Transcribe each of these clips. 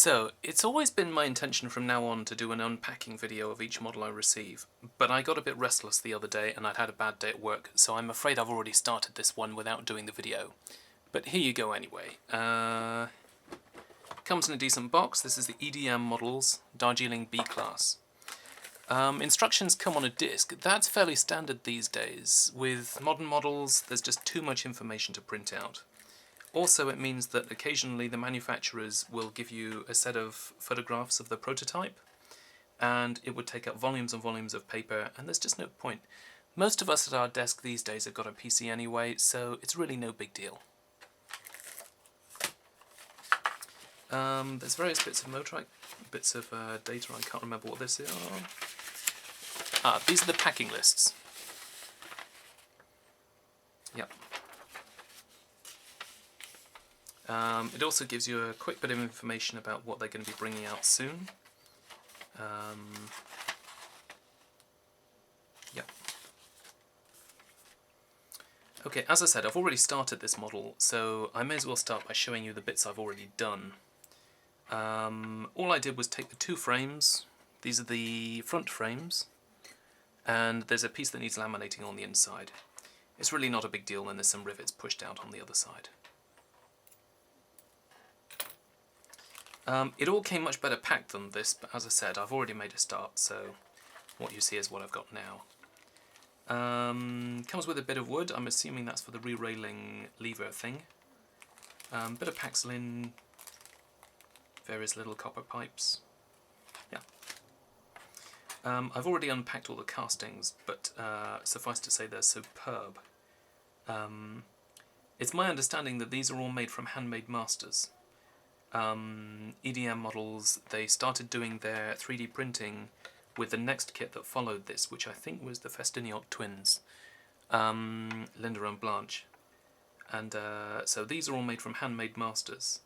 So, it's always been my intention from now on to do an unpacking video of each model I receive, but I got a bit restless the other day and I'd had a bad day at work, so I'm afraid I've already started this one without doing the video. But here you go anyway. Comes in a decent box. This is the EDM models, Darjeeling B class. Instructions come on a disc. That's fairly standard these days. With modern models, there's just too much information to print out. Also, it means that occasionally the manufacturers will give you a set of photographs of the prototype, and it would take up volumes and volumes of paper, and there's just no point. Most of us at our desk these days have got a PC anyway, so it's really no big deal. There's various bits of motor, bits of data. I can't remember what this is. These are the packing lists. Yep. It also gives you a quick bit of information about what they're going to be bringing out soon. Yep. Okay, as I said, I've already started this model, so I may as well start by showing you the bits I've already done. All I did was take the two frames. These are the front frames, and there's a piece that needs laminating on the inside. It's really not a big deal, and there's some rivets pushed out on the other side. It all came much better packed than this, but as I said, I've already made a start, so what you see is what I've got now. Comes with a bit of wood. I'm assuming that's for the re-railing lever thing. Bit of Paxlin, various little copper pipes. Yeah. I've already unpacked all the castings, but suffice to say they're superb. It's my understanding that these are all made from handmade masters. EDM models, they started doing their 3D printing with the next kit that followed this, which I think was the Festiniot twins, Linda and Blanche. And so these are all made from handmade masters,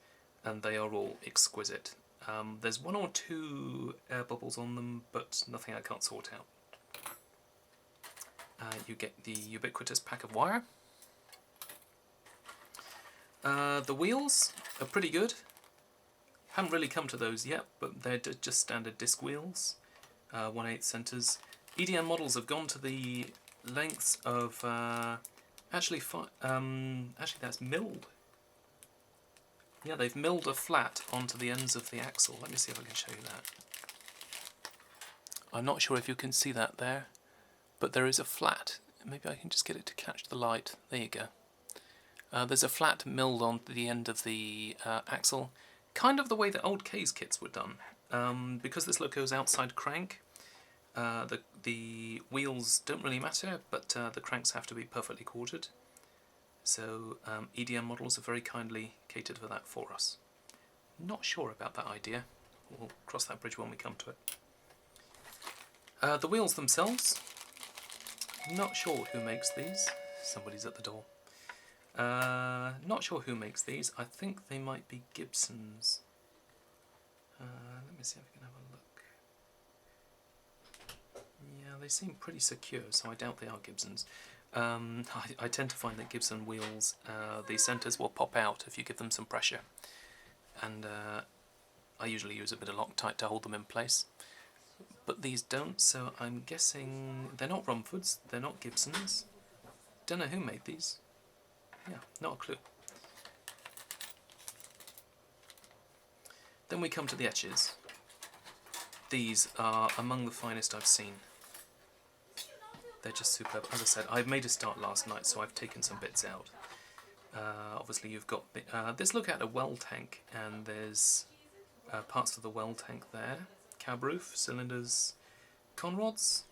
and they are all exquisite. There's one or two air bubbles on them, but nothing I can't sort out. You get the ubiquitous pack of wire. The wheels are pretty good. Haven't really come to those yet, but they're just standard disc wheels, 1/8 centres. EDM models have gone to the lengths of actually that's milled. Yeah, they've milled a flat onto the ends of the axle. Let me see if I can show you that. I'm not sure if you can see that there, but there is a flat. Maybe I can just get it to catch the light. There you go. There's a flat milled onto the end of the axle. Kind of the way that old K's kits were done. Because this loco's outside crank, the wheels don't really matter, but the cranks have to be perfectly quartered. So EDM models have very kindly catered for that for us. Not sure about that idea. We'll cross that bridge when we come to it. The wheels themselves, not sure who makes these. Somebody's at the door. Not sure who makes these. I think they might be Gibson's. Let me see if I can have a look. Yeah, they seem pretty secure, so I doubt they are Gibson's. I tend to find that Gibson wheels, the centres will pop out if you give them some pressure. And I usually use a bit of Loctite to hold them in place. But these don't, so I'm guessing they're not Rumfords, they're not Gibson's. Don't know who made these. Yeah, not a clue. Then we come to the etches. These are among the finest I've seen. They're just superb. As I said, I made a start last night, so I've taken some bits out. Obviously you've got this look at a well tank, and there's parts of the well tank there. Cab roof, cylinders, conrods.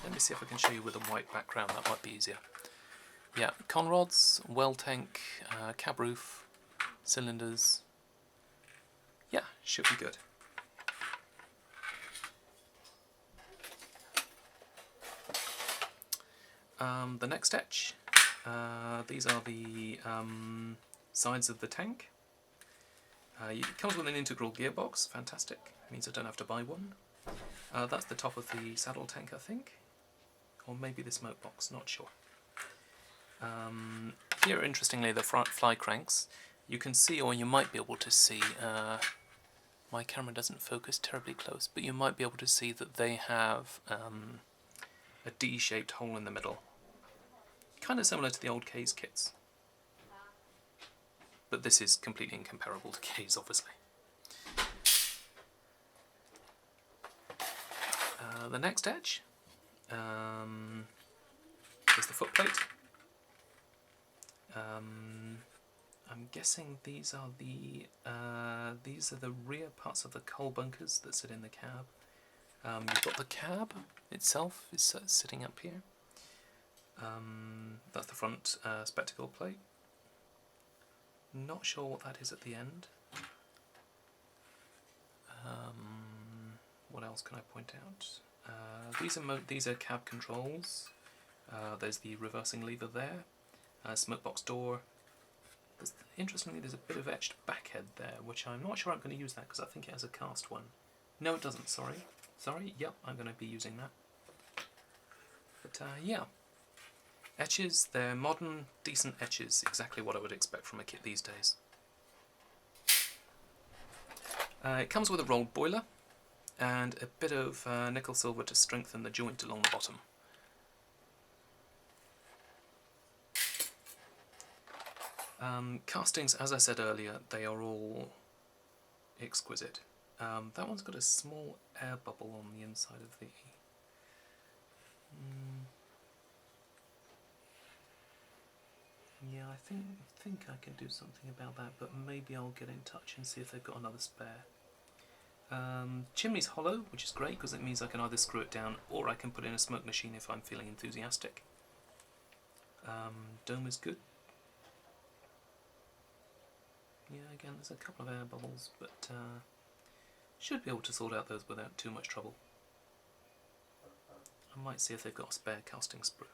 Let me see if I can show you with a white background, that might be easier. Yeah, conrods, well tank, cab roof, cylinders. Yeah, should be good. The next etch. These are the sides of the tank. It comes with an integral gearbox, fantastic. Means I don't have to buy one. That's the top of the saddle tank, I think. Or maybe the smoke box, not sure. Here, interestingly, the front fly cranks. You can see, or you might be able to see, My camera doesn't focus terribly close, but you might be able to see that they have a D-shaped hole in the middle. Kind of similar to the old K's kits. But this is completely incomparable to K's, obviously. The next edge is the footplate. I'm guessing these are the rear parts of the coal bunkers that sit in the cab. You've got the cab itself is sitting up here. That's the front spectacle plate. Not sure what that is at the end. What else can I point out? These are cab controls. There's the reversing lever there. Smoke box door. Interestingly, there's a bit of etched backhead there, which I'm not sure I'm going to use that because I think it has a cast one. No, it doesn't. Sorry. Yep, I'm going to be using that. But yeah, etches. They're modern, decent etches. Exactly what I would expect from a kit these days. It comes with a rolled boiler and a bit of nickel silver to strengthen the joint along the bottom. Castings, as I said earlier, they are all exquisite. That one's got a small air bubble on the inside of the... Yeah, I think I can do something about that, but maybe I'll get in touch and see if they've got another spare. Chimney's hollow, which is great because it means I can either screw it down or I can put in a smoke machine if I'm feeling enthusiastic. Dome is good. Yeah, again, there's a couple of air bubbles, but should be able to sort out those without too much trouble. I might see if they've got a spare casting sprue.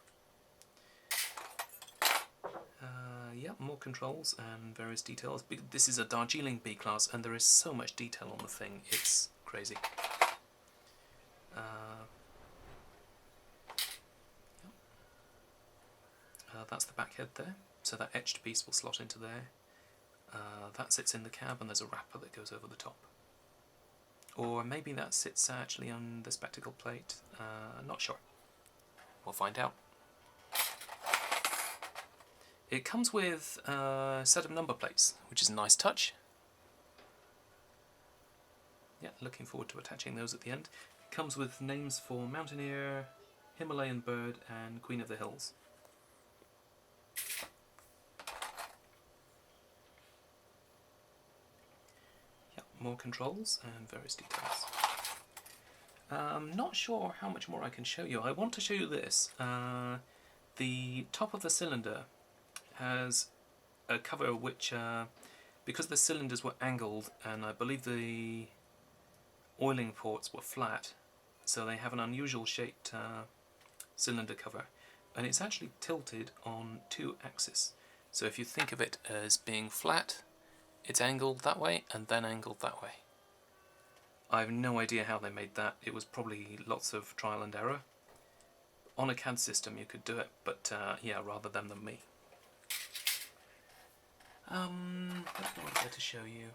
Yeah, more controls and various details. This is a Darjeeling B class, and there is so much detail on the thing, it's crazy. That's the back head there, so that etched piece will slot into there. That sits in the cab, and there's a wrapper that goes over the top. Or maybe that sits actually on the spectacle plate, not sure. We'll find out. It comes with a set of number plates, which is a nice touch. Yeah, looking forward to attaching those at the end. It comes with names for Mountaineer, Himalayan Bird and Queen of the Hills. Yeah, more controls and various details. Not sure how much more I can show you. I want to show you this. The top of the cylinder has a cover which, because the cylinders were angled and I believe the oiling ports were flat, so they have an unusual shaped cylinder cover, and it's actually tilted on two axes. So if you think of it as being flat, it's angled that way and then angled that way. I have no idea how they made that. It was probably lots of trial and error. On a CAD system you could do it, but yeah, rather them than me. What do I get to show you?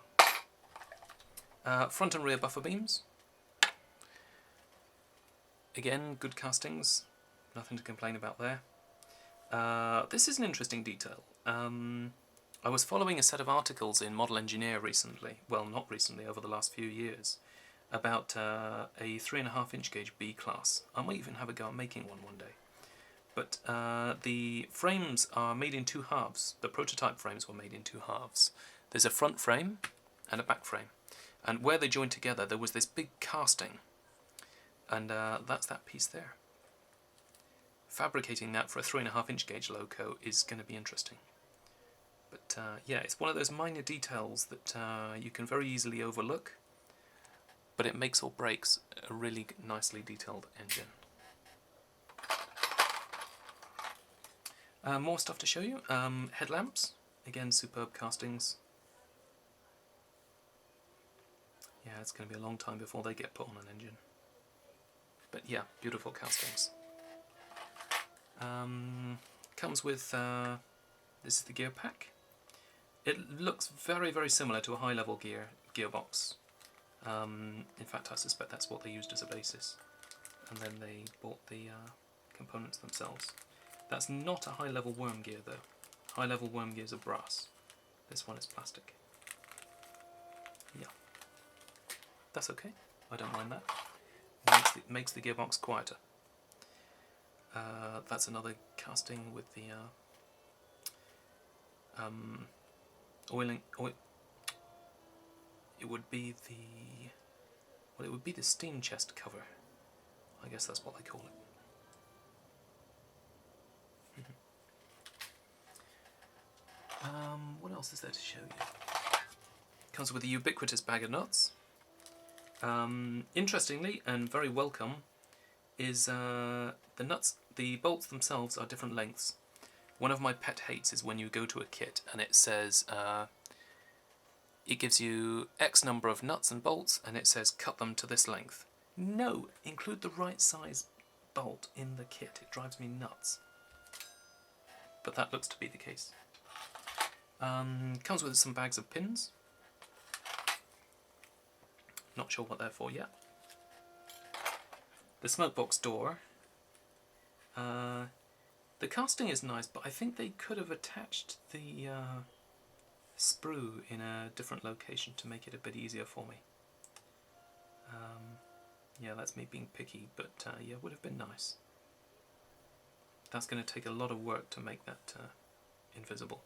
Front and rear buffer beams. Again, good castings. Nothing to complain about there. This is an interesting detail. I was following a set of articles in Model Engineer recently, well, not recently, over the last few years, about a 3.5 inch gauge B class. I might even have a go at making one day. But the frames are made in two halves. The prototype frames were made in two halves. There's a front frame and a back frame. And where they joined together, there was this big casting. And that's that piece there. Fabricating that for a 3.5 inch gauge loco is going to be interesting. But yeah, it's one of those minor details that you can very easily overlook. But it makes or breaks a really nicely detailed engine. More stuff to show you. Headlamps, again superb castings. Yeah, it's going to be a long time before they get put on an engine. But yeah, beautiful castings. Comes with, this is the gear pack. It looks very, very similar to a high-level gearbox. In fact, I suspect that's what they used as a basis, and then they bought the components themselves. That's not a high-level worm gear though. High-level worm gears are brass. This one is plastic. Yeah, that's okay. I don't mind that. Makes the gearbox quieter. That's another casting with the oiling. It would be the steam chest cover. I guess that's what they call it. What else is there to show you? Comes with a ubiquitous bag of nuts. Interestingly, and very welcome, is the nuts. The bolts themselves are different lengths. One of my pet hates is when you go to a kit and it says it gives you X number of nuts and bolts and it says cut them to this length. No, include the right size bolt in the kit. It drives me nuts. But that looks to be the case. Comes with some bags of pins. Not sure what they're for yet. The smokebox door. The casting is nice, but I think they could have attached the sprue in a different location to make it a bit easier for me. Yeah, that's me being picky, but yeah, would have been nice. That's going to take a lot of work to make that invisible.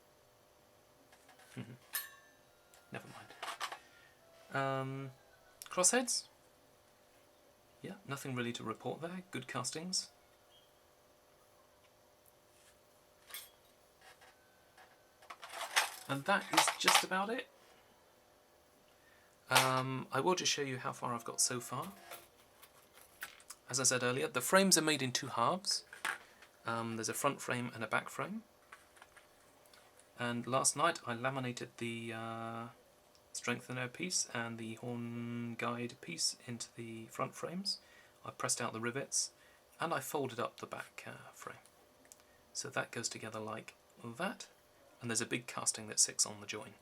Never mind. Crossheads? Yeah, nothing really to report there. Good castings. And that is just about it. I will just show you how far I've got so far. As I said earlier, the frames are made in two halves. There's a front frame and a back frame. And last night I laminated the strengthener piece and the horn guide piece into the front frames. I pressed out the rivets and I folded up the back frame. So that goes together like that, and there's a big casting that sits on the join.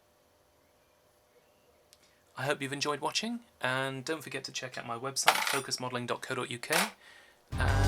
I hope you've enjoyed watching, and don't forget to check out my website, focusmodelling.co.uk.